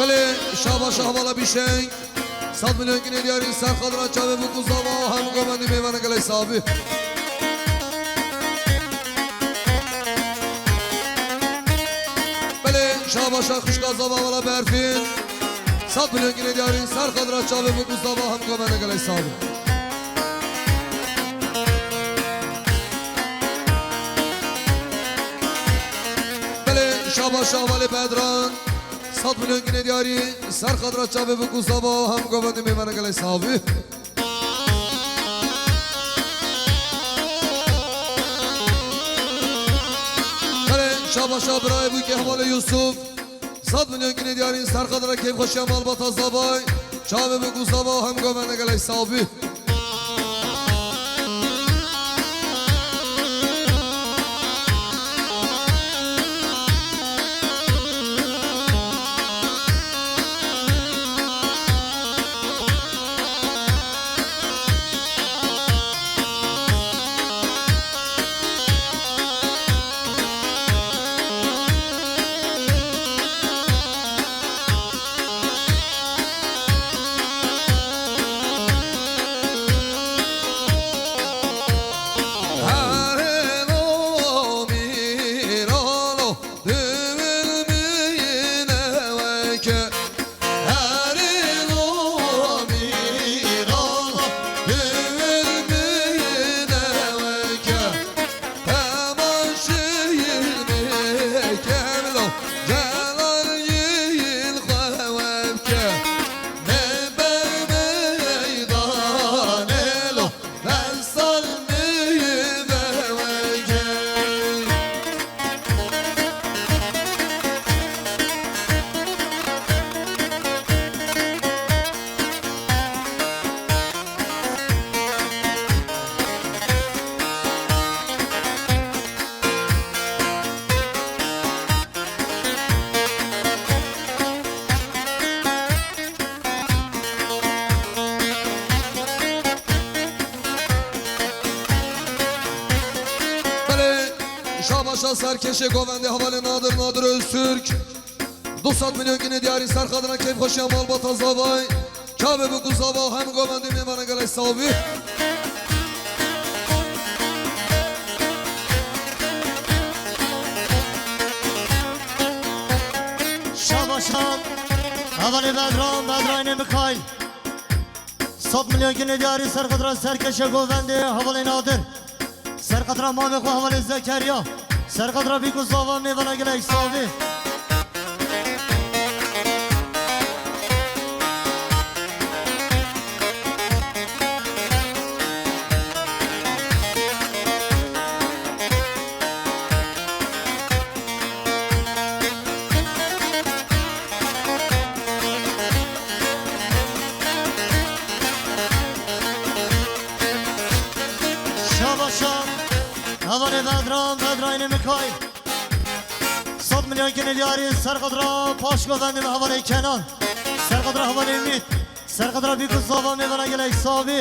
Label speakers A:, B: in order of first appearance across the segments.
A: بله شاباش حوالا بیشنگ 100 میلیون گینه دیاری سر خادران چاوه بو قزاوا هم گومندی میوانه گلی صحابی بله شاباش خوشگازاوا والا برفین 100 میلیون گینه دیاری سر خادران چاوه بو قزاوا هم گومنده گلی صحابی بله شاباش حوالی بدران 100 میلیون گینه دیاری سر خادران چاوه بو قزاوا هم گومندی میوانه گلی صحابی شاباشا برای بوی که حوال یوسف 100 میلیون گینه دیارین سرخاد را کیف خوشی مال با تازابای چاوه بگو زابا هم گومنده گلی صحابی شاباشا سرکش گوونده حوال نادر öztürk 200 میلیون گینه دیاری سر خادران کیف خوشی مال با تازابای چاوه بگو زابا هم گوونده میوانه گلی صحابی
B: شاباشا حوال بدران میکایل 100 میلیون گینه دیاری سر خادران سرکش گوونده حوال نادر سرقدر مامق و حوال زکریا سرقدر بیگو زاوا میوانه گلی صحابی حوال بدران میکای 100 میلیون گینه دیاری سرقدر پاش گوونده به حوال کنان سرقدر حوال امید سرقدر بیگو زاوا میوانه گلی صحابی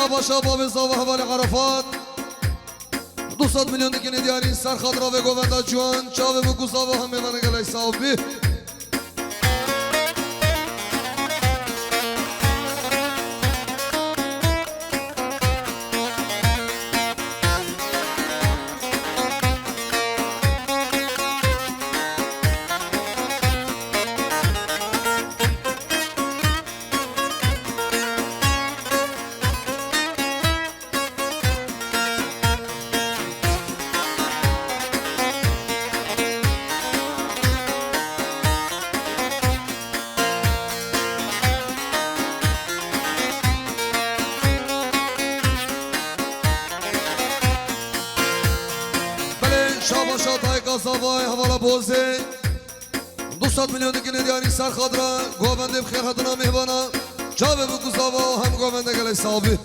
A: شاباشا باب زاوه حوال عرفات 200 میلیون دیگه دیاری سر خضرا و گووندا جوان چاوه بگو زاوه هم میمانه گلای صاحبی شاباشا تایقا زاوای حوالا بوزه 200 میلیون دیگه دیاری سر خضرا گوونده بخیر حدنا مهبانا چاوه بگو زاوه هم گوونده گلای صاحبی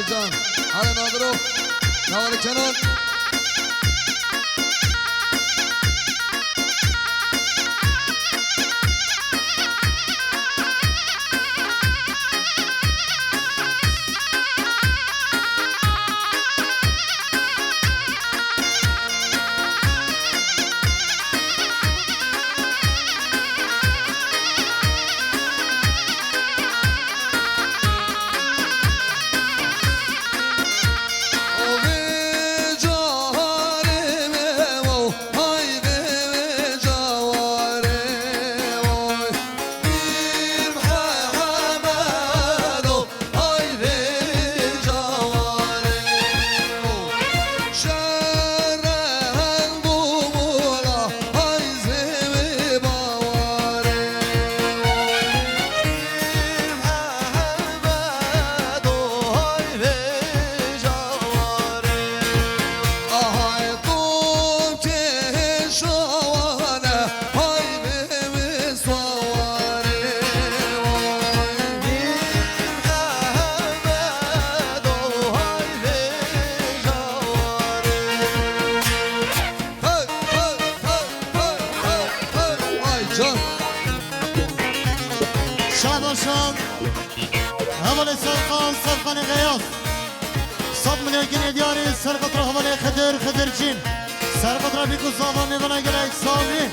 A: جان هر نادرو نوال کنان
B: شاباشان حوال سرخان غیاس 100 میلیون گینه دیاری سرقطر حوال خدر جین سرقطر بیکو زاوا میبنه گره سامی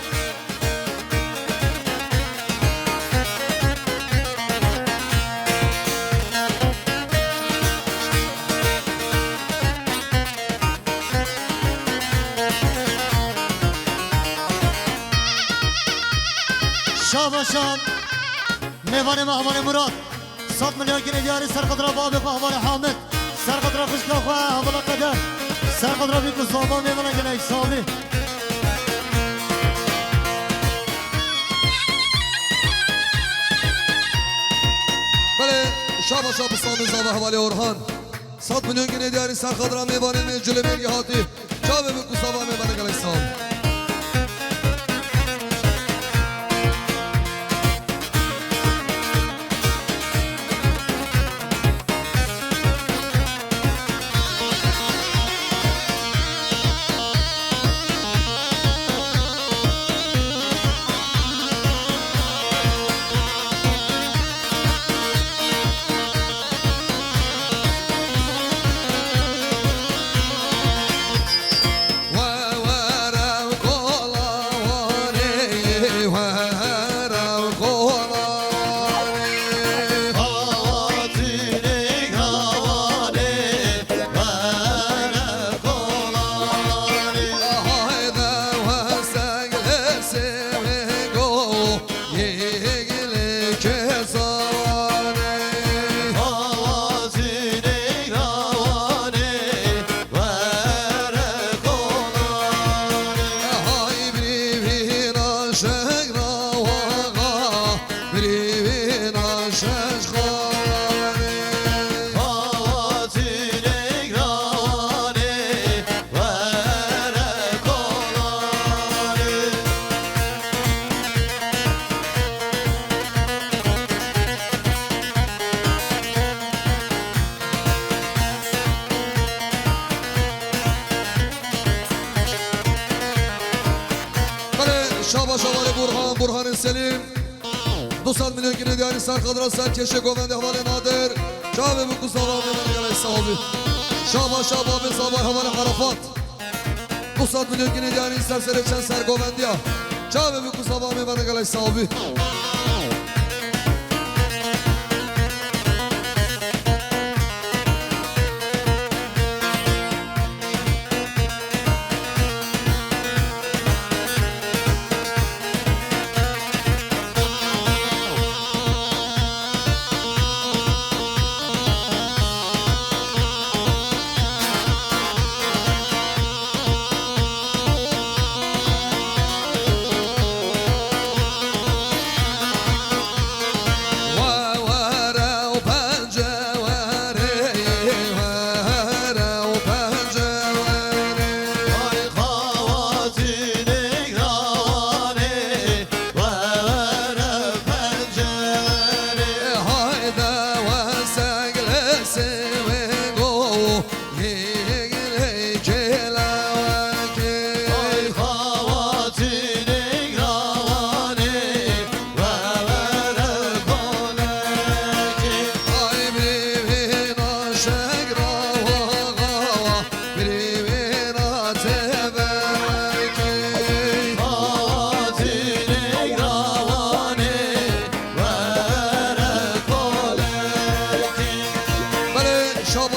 B: شاباشان میوان محوان مراد 100 میلیون گینه دیاری سرقدر بابی و حوال حامد سرقدر خوشگاه و حوال قدر سرقدر بیکو زاوا میوان گینه سامی
A: بله شابا شابا سامی زاوه حوالی اورهان 100 میلیون گینه دیاری سرقدر میوانی میجل میلی هاتی چاوه بیکو زاوا میوان گله سامی شابا شوال برهان سلیم 200 میلیون گینه دیاری سرقدر سرکش گوونده حوال نادر چاوه بکو زاوا میبنه گله صحابی شابا به زاوا حوال عرفات 200 میلیون گینه دیاری سرسره چند سرگووندی ها چاوه بکو زاوا میبنه گله صحابی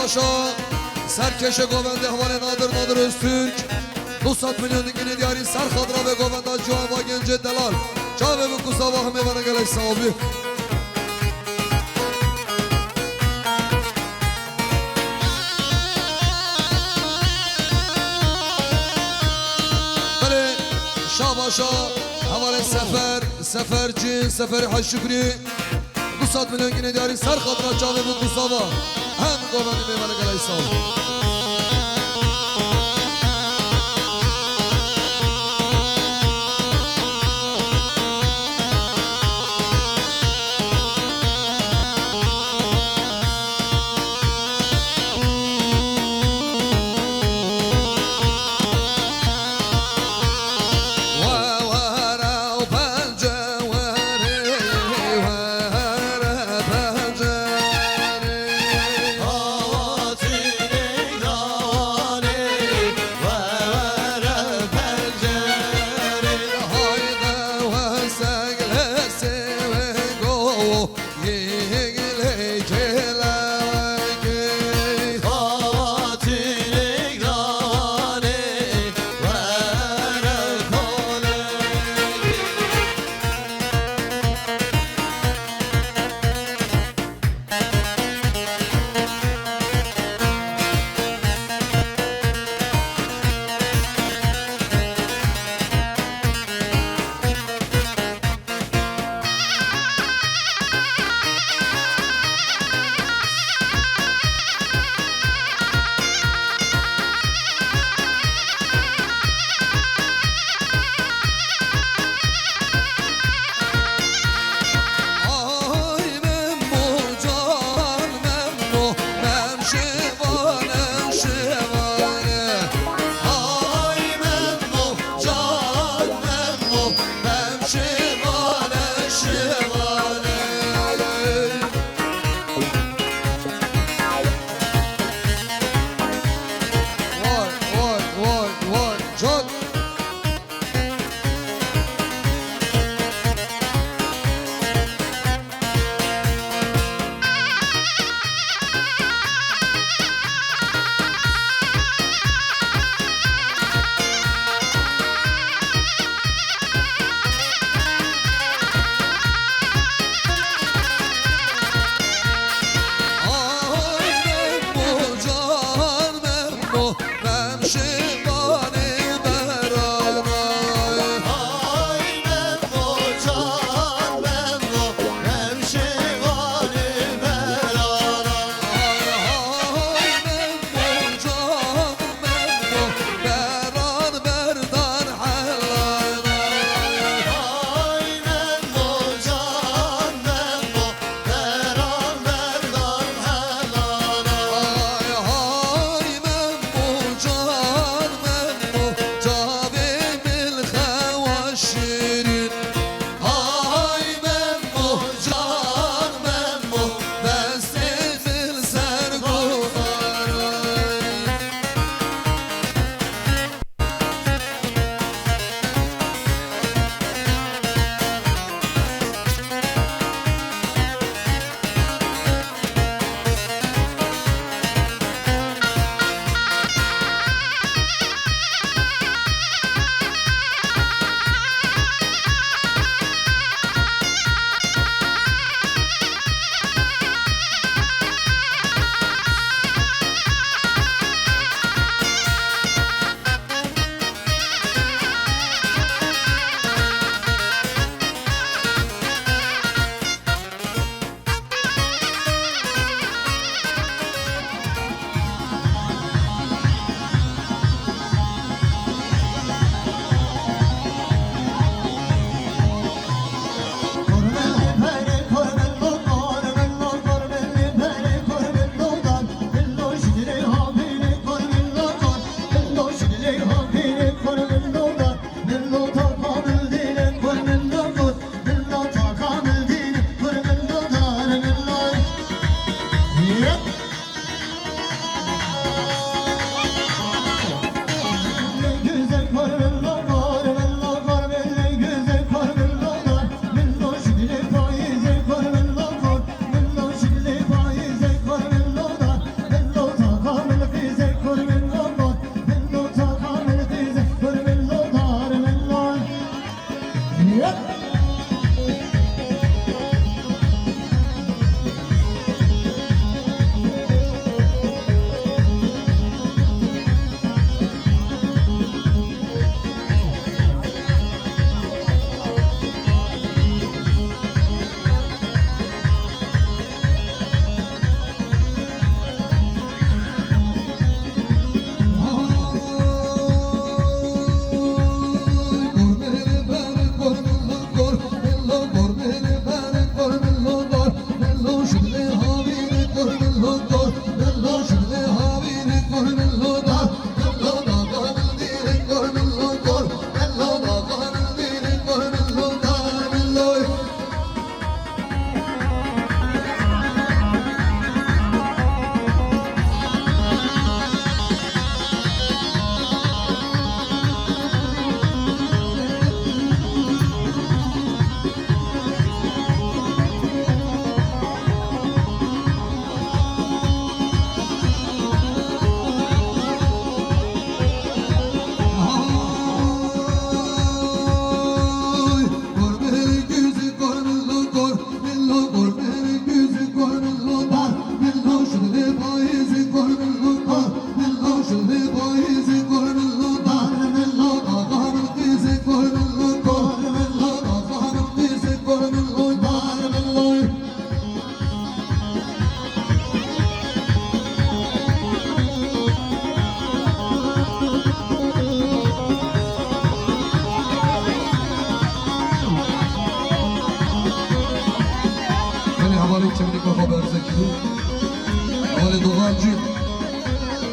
A: başa Serkeş Govendi Havale Nadir Öztürk 200 milyon dikini diyari Serkadra ve Govenda Cuava Gence Delal Çave bu kusava hame bana gele sahibi Şabaşa havale seferci seferi haşşükri 200 milyon yine diyari Serkadra Çave bu kusava hem Govendi me bana gele sahibi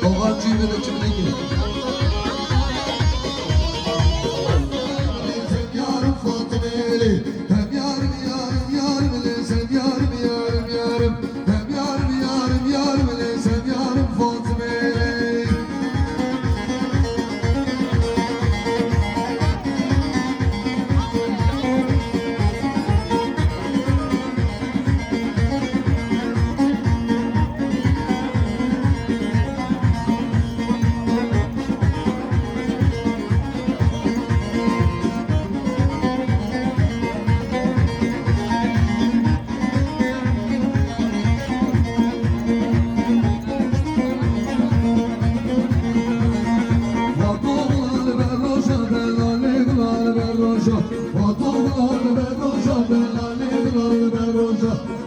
A: Oğlan cübede kimine girin. Yarım Fatımeli, hem yarım yarım yarım le, sen yarım yarım yarım, hem yarım yarım yarım le, sen yarım Fatımeli.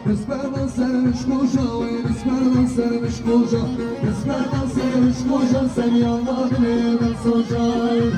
A: Bisperden sermiş koca, bisperden sermiş koca, bisperden sermiş koca, sen yanma bile ben soracağım.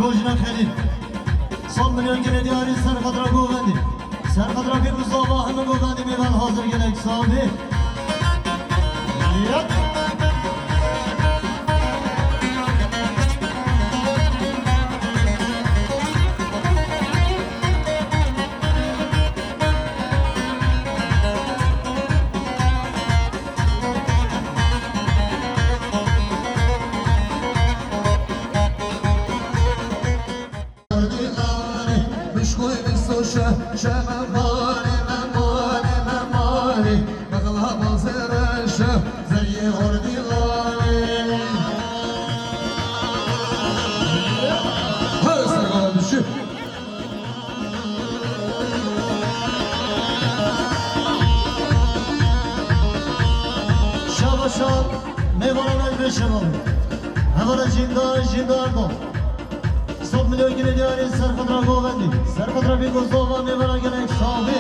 B: Rojina Khalil. Son milyon gene diyarı Serkadra Govendi. Serkadra bir Mustafa Ahmet Govendi meyvan hazır gelek sahibi. Yap. Şabaşan meyvanın beşim oldu. Hemen jinda ardo. Son milyon gine diyarı Serkadra Govendi. Serkadra bir Mustafa meyvana gelek sahibi.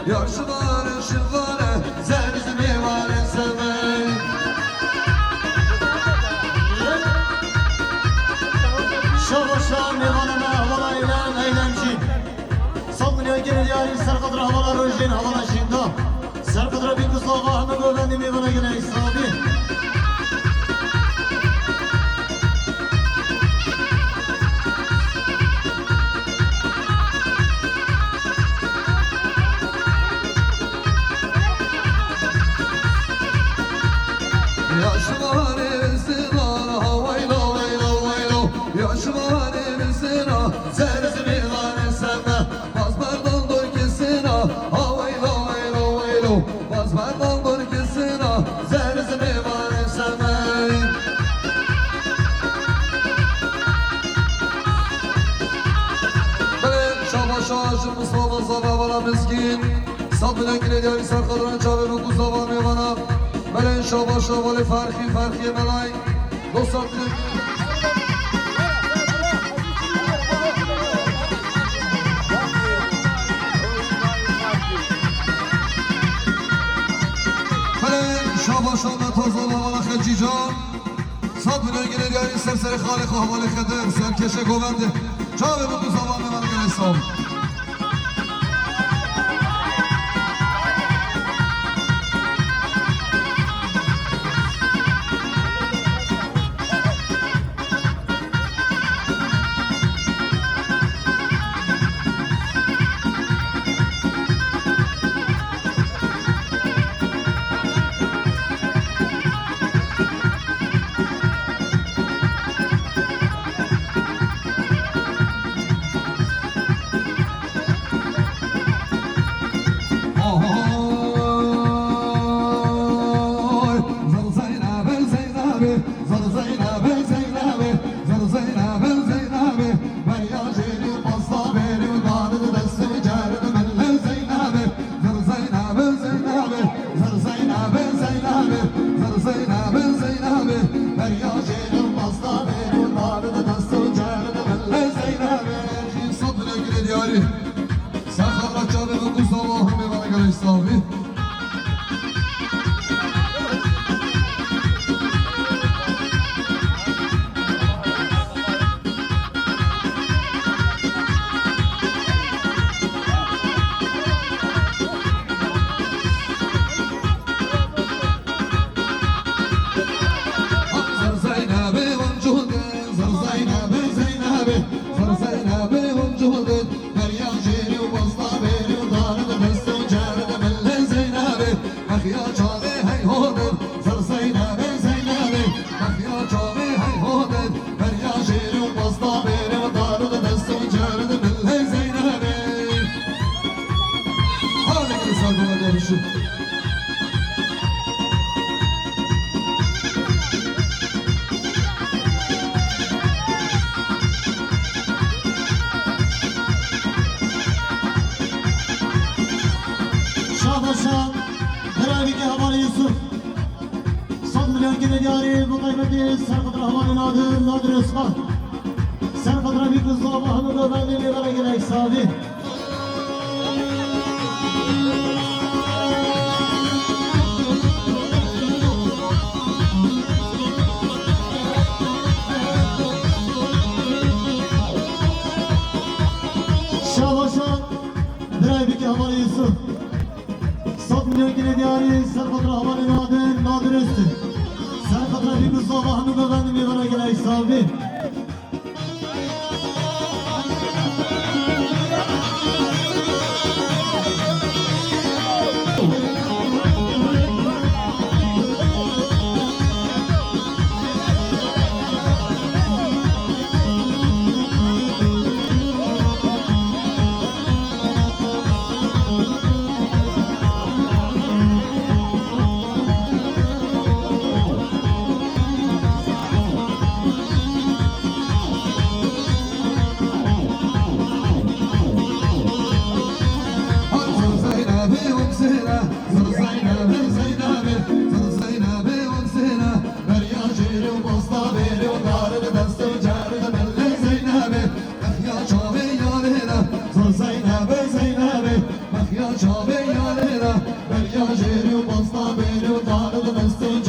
A: Yaşıvare şıvare zerzimi vare sevey
B: Şavaşa mevanına havalar eylemci Salmıyor gene diyarı serkadıra havalar rojin havalar şinda Serkadıra bir kızlava ahmet öğrendi mevana gene isabi
A: Yaşıvare zina havayla vayla vayla Yaşıvare zina zerzimi vare sevey Bazberdan dur kesina havayla vayla vayla Bazberdan dur kesina zerzimi vare sevey Şabaş ağacı Mustafa Zaba bana miskin Sabıdan gire diyarı sarkadıran çave bu kuzava mevana Belen şabaş avali farki melay Dostlar bilen Belen şabaş avali tazava bana khecican Sabıdan gire diyarı serseri khalik havali khadir Serkeşe govendi çave bu kuzava mevana gire sağ
B: Şahbaşan Karabiki Havali Yusuf Son milyon gene diyarı bu kaybeti Serkadıra Havali Nadir Osman Serkadıra bir kızlava ahmet öğrendi mevana gene isabi Şahbaşan Karabiki Havali Yusuf Son milyon gene diyarı Serkadıra Havali Nadir Üstü Serkadıra bir kızlava ahmet öğrendi mevana gene isabi
A: ya çabe yanına. Belki acırı basta beni tanıdın üstün